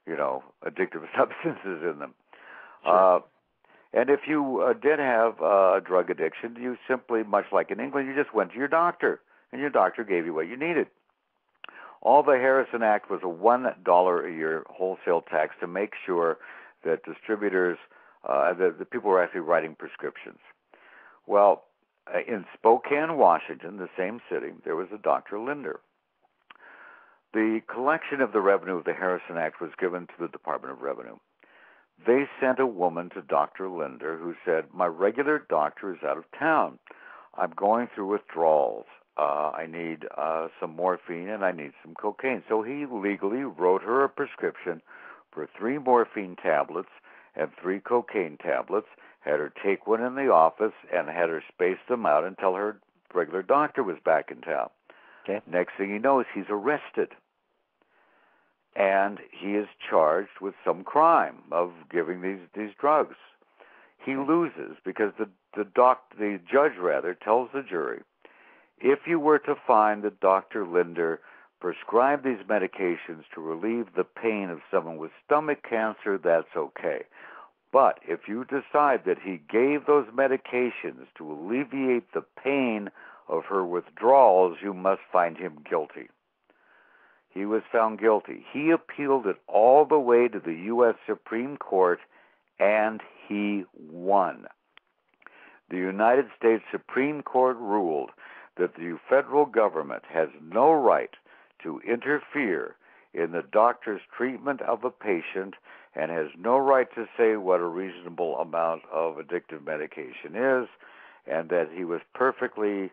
addictive substances in them. Sure. And if you did have a drug addiction, you simply, much like in England, you just went to your doctor, and your doctor gave you what you needed. All the Harrison Act was a $1 a year wholesale tax to make sure that distributors, the people were actually writing prescriptions. Well, in Spokane, Washington, the same city, there was a Dr. Linder. The collection of the revenue of the Harrison Act was given to the Department of Revenue. They sent a woman to Dr. Linder who said, my regular doctor is out of town. I'm going through withdrawals. I need some morphine and I need some cocaine. So he legally wrote her a prescription for 3 morphine tablets and 3 cocaine tablets, had her take one in the office, and had her space them out until her regular doctor was back in town. Okay. Next thing he knows, he's arrested. And he is charged with some crime of giving these drugs. He loses because the judge tells the jury, if you were to find that Dr. Linder prescribed these medications to relieve the pain of someone with stomach cancer, that's okay. But if you decide that he gave those medications to alleviate the pain of her withdrawals, you must find him guilty. He was found guilty. He appealed it all the way to the U.S. Supreme Court, and he won. The United States Supreme Court ruled that the federal government has no right to interfere in the doctor's treatment of a patient and has no right to say what a reasonable amount of addictive medication is, and that he was perfectly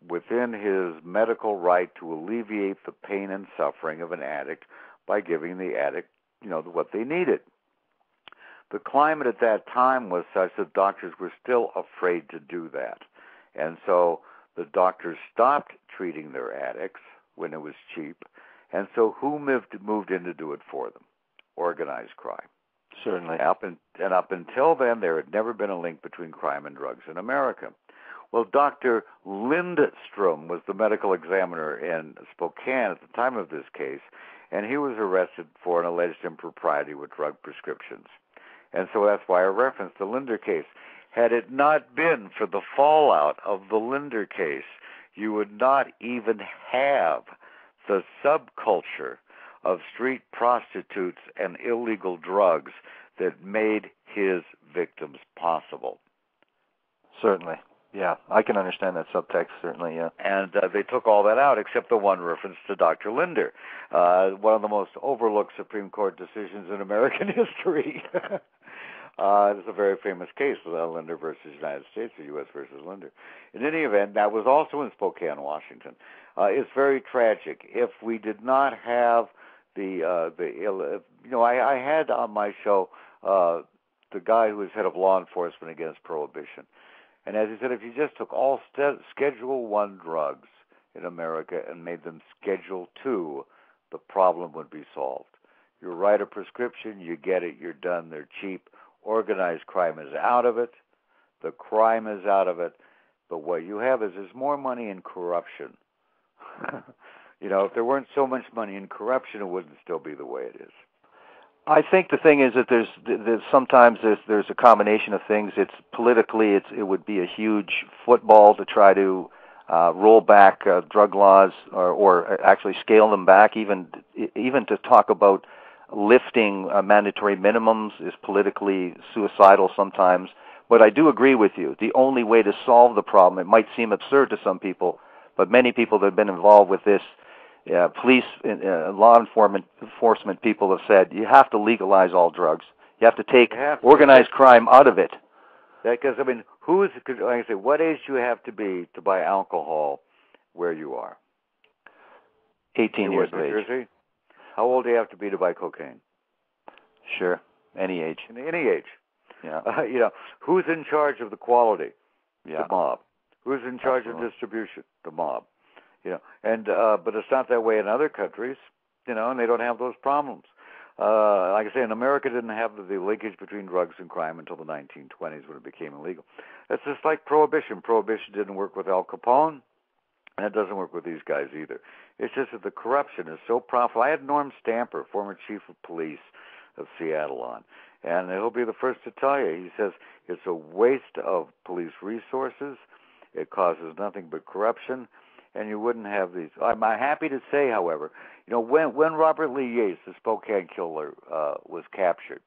within his medical right to alleviate the pain and suffering of an addict by giving the addict, what they needed. The climate at that time was such that doctors were still afraid to do that. And so the doctors stopped treating their addicts when it was cheap. And so who moved in to do it for them? Organized crime. Certainly. Up until then, there had never been a link between crime and drugs in America. Well, Dr. Lindstrom was the medical examiner in Spokane at the time of this case, and he was arrested for an alleged impropriety with drug prescriptions. And so that's why I referenced the Linder case. Had it not been for the fallout of the Linder case, you would not even have the subculture of street prostitutes and illegal drugs that made his victims possible. Certainly. Yeah, I can understand that subtext, certainly, yeah. And they took all that out except the one reference to Dr. Linder, one of the most overlooked Supreme Court decisions in American history. It's a very famous case, Linder versus United States, or U.S. versus Linder. In any event, that was also in Spokane, Washington. It's very tragic. If we did not have I had on my show the guy who was head of law enforcement against Prohibition. And as he said, if you just took all Schedule I drugs in America and made them Schedule II, the problem would be solved. You write a prescription, you get it, you're done, they're cheap. Organized crime is out of it. The crime is out of it. But what you have is there's more money in corruption. If there weren't so much money in corruption, it wouldn't still be the way it is. I think the thing is that there's sometimes there's a combination of things. It's politically, it would be a huge football to try to roll back drug laws or actually scale them back. Even to talk about lifting mandatory minimums is politically suicidal sometimes. But I do agree with you. The only way to solve the problem, it might seem absurd to some people, but many people that have been involved with this, police, law enforcement people have said, you have to legalize all drugs. You have to take organized crime out of it. Because, like I say, what age do you have to be to buy alcohol where you are? 18 years of age. Jersey? How old do you have to be to buy cocaine? Sure, any age. Any age. Yeah. Who's in charge of the quality? Yeah. The mob. Who's in charge of distribution? The mob. But it's not that way in other countries, and they don't have those problems. Like I say, in America didn't have the linkage between drugs and crime until the 1920s when it became illegal. It's just like Prohibition. Prohibition didn't work with Al Capone, and it doesn't work with these guys either. It's just that the corruption is so profitable. I had Norm Stamper, former chief of police of Seattle, on, and he'll be the first to tell you. He says it's a waste of police resources. It causes nothing but corruption, and you wouldn't have these. I'm happy to say, however, when Robert Lee Yates, the Spokane Killer, was captured,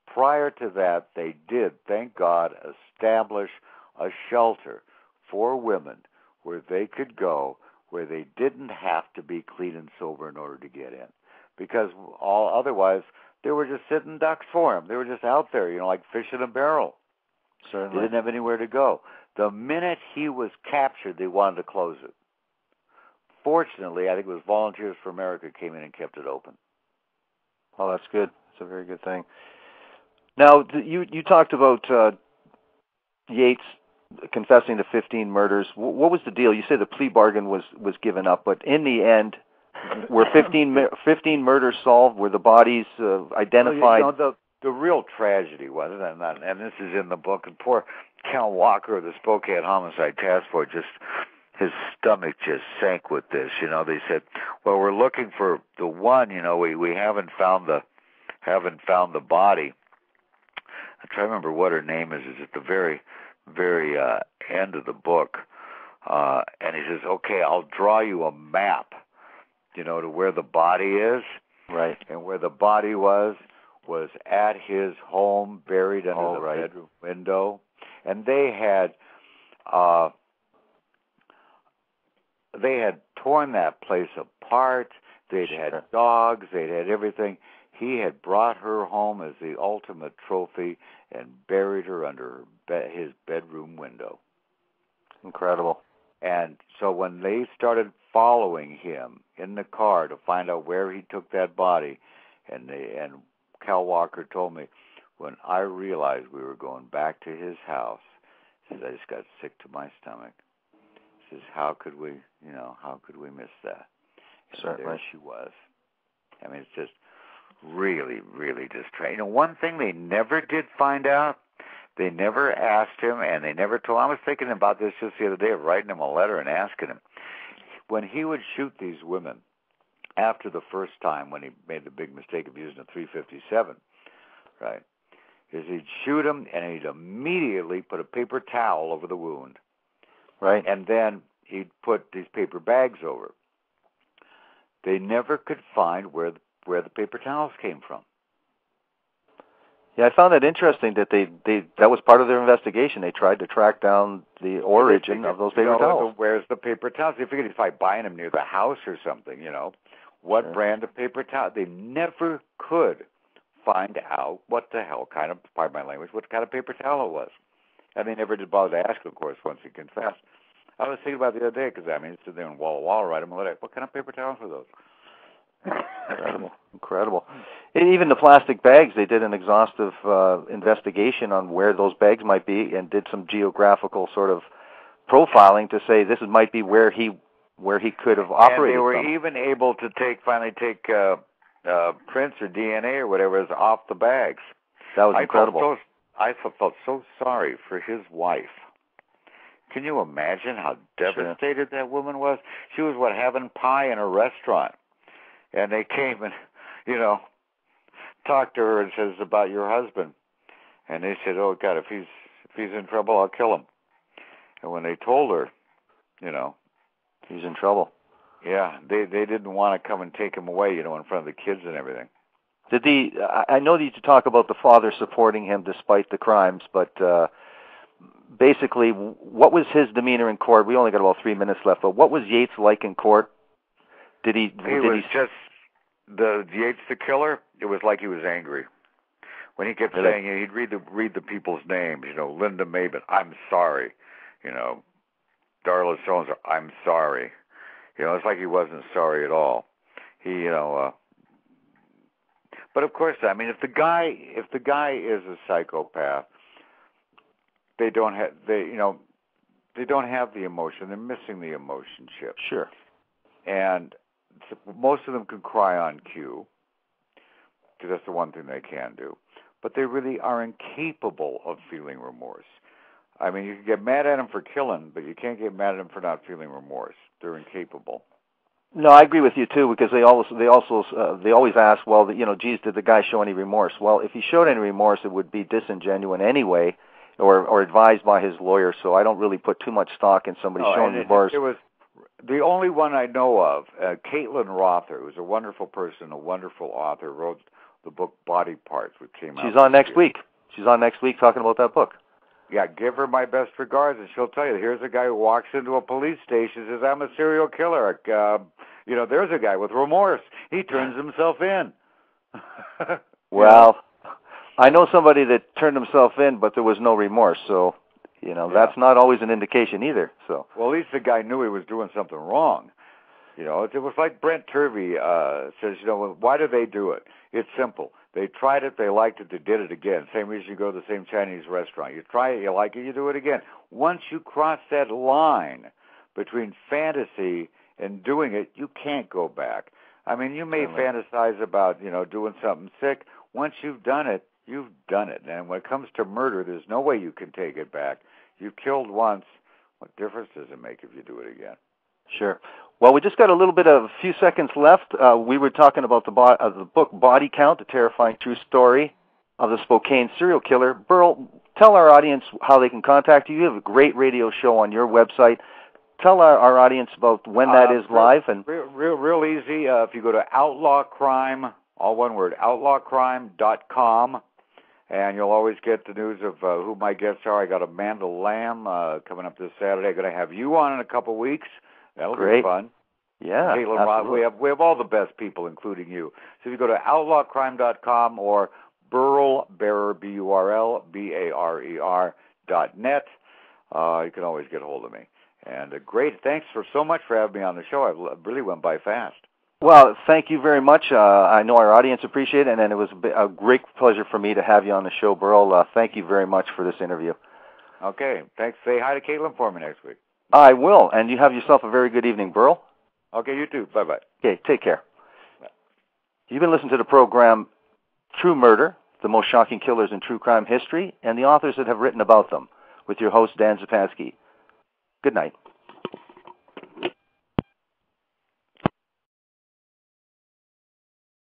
prior to that, they did, thank God, establish a shelter for women where they could go, where they didn't have to be clean and sober in order to get in. Because otherwise, they were just sitting ducks for him. They were just out there, like fish in a barrel. Certainly. They didn't have anywhere to go. The minute he was captured, they wanted to close it. Fortunately, I think it was Volunteers for America came in and kept it open. Oh, that's good. That's a very good thing. Now, you talked about Yates confessing to 15 murders. What was the deal? You said the plea bargain was given up, but in the end, were 15 murders solved? Were the bodies identified? Well, the real tragedy was, and this is in the book, and poor Cal Walker of the Spokane Homicide Task Force, his stomach just sank with this. They said, well, we're looking for the one, we haven't found the body. I'm trying to remember what her name is. It's at the very, very end of the book. And he says, okay, I'll draw you a map, to where the body is. Right. And where the body was at his home, buried under the bedroom window. And they had torn that place apart. They'd had dogs. They'd had everything. He had brought her home as the ultimate trophy and buried her under his bedroom window. Incredible. And so when they started following him in the car to find out where he took that body, and Cal Walker told me, when I realized we were going back to his house, he says, I just got sick to my stomach. He says, how could we miss that? And certainly. There she was. I mean, it's just really, really distressing. One thing they never did find out, they never asked him, and they never told him. I was thinking about this just the other day, of writing him a letter and asking him. When he would shoot these women, after the first time when he made the big mistake of using a .357, right, is he'd shoot him and he'd immediately put a paper towel over the wound. Right. And then he'd put these paper bags over. They never could find where the paper towels came from. Yeah, I found that interesting that that was part of their investigation. They tried to track down the origin of those paper towels. Where's the paper towels? They figured if I buy them near the house or something, what brand of paper towel? They never could find out what the hell kind of, pardon my language, what kind of paper towel it was. And they never did bother to ask, of course, once he confessed. I was thinking about it the other day because, it's sitting there in Walla Walla, right? I'm like, what kind of paper towels were those? Incredible. And even the plastic bags, they did an exhaustive investigation on where those bags might be and did some geographical sort of profiling to say this might be where he could have operated. And they were even able to finally take prints or DNA or whatever is off the bags. That was incredible. I felt so sorry for his wife. Can you imagine how devastated that woman was? She was, having pie in a restaurant. And they came and, talked to her and says, about your husband. And they said, oh, God, if he's in trouble, I'll kill him. And when they told her, he's in trouble. Yeah, they didn't want to come and take him away, in front of the kids and everything. I know that you talk about the father supporting him despite the crimes, but basically, what was his demeanor in court? We only got about 3 minutes left, but what was Yates like in court? Yates the killer. It was like he was angry when he kept saying, he'd read the people's names. Linda Maben, I'm sorry. Darla so-and-so, I'm sorry. It's like he wasn't sorry at all. He, but of course, if the guy is a psychopath, they don't have the emotion. They're missing the emotion chip. Sure. And most of them can cry on cue, because that's the one thing they can do. But they really are incapable of feeling remorse. You can get mad at them for killing, but you can't get mad at them for not feeling remorse. They're incapable. No, I agree with you too, because they always ask, well, geez, did the guy show any remorse? Well, if he showed any remorse, it would be disingenuous anyway, or advised by his lawyer. So I don't really put too much stock in somebody showing remorse. It was the only one I know of, Caitlin Rother, who's a wonderful person, a wonderful author, wrote the book Body Parts, which came out. She's on next week. She's on next week talking about that book. Yeah, give her my best regards, and she'll tell you, here's a guy who walks into a police station and says, I'm a serial killer. There's a guy with remorse. He turns himself in. Well, I know somebody that turned himself in, but there was no remorse, so, that's not always an indication either. So. Well, at least the guy knew he was doing something wrong. It was like Brent Turvey says, why do they do it? It's simple. They tried it, they liked it, they did it again. Same reason you go to the same Chinese restaurant. You try it, you like it, you do it again. Once you cross that line between fantasy and doing it, you can't go back. You may fantasize about, doing something sick. Once you've done it, you've done it. And when it comes to murder, there's no way you can take it back. You've killed once. What difference does it make if you do it again? Sure. Well, we just got a few seconds left. We were talking about the book Body Count, the terrifying true story of the Spokane Serial Killer. Burl, tell our audience how they can contact you. You have a great radio show on your website. Tell our audience about when that is live. And real easy. If you go to Outlaw Crime, all one word, outlawcrime.com, and you'll always get the news of who my guests are. I got Amanda Lamb coming up this Saturday. I'm going to have you on in a couple weeks. That'll be fun. Yeah, we have all the best people, including you. So if you go to outlawcrime.com or Burl, Bearer, BURLBARER.net, you can always get hold of me. And great, thanks so much for having me on the show. It really went by fast. Well, thank you very much. I know our audience appreciate it, and it was a great pleasure for me to have you on the show, Burl. Thank you very much for this interview. Okay, thanks. Say hi to Caitlin for me next week. I will, and you have yourself a very good evening, Burl. Okay, you too. Bye-bye. Okay, take care. Bye. You've been listening to the program True Murder, the most shocking killers in true crime history, and the authors that have written about them, with your host, Dan Zupansky. Good night.